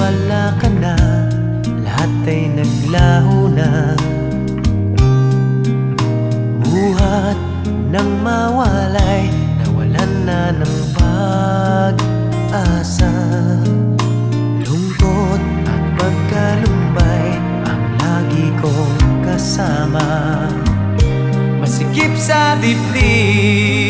wala ka na, lahat ay naglaho na. Buhat ng mawalay, nawalan na ng pag-asa. Lungkot at pagkalumbay ang lagi kong kasama. Masikip sa dibdib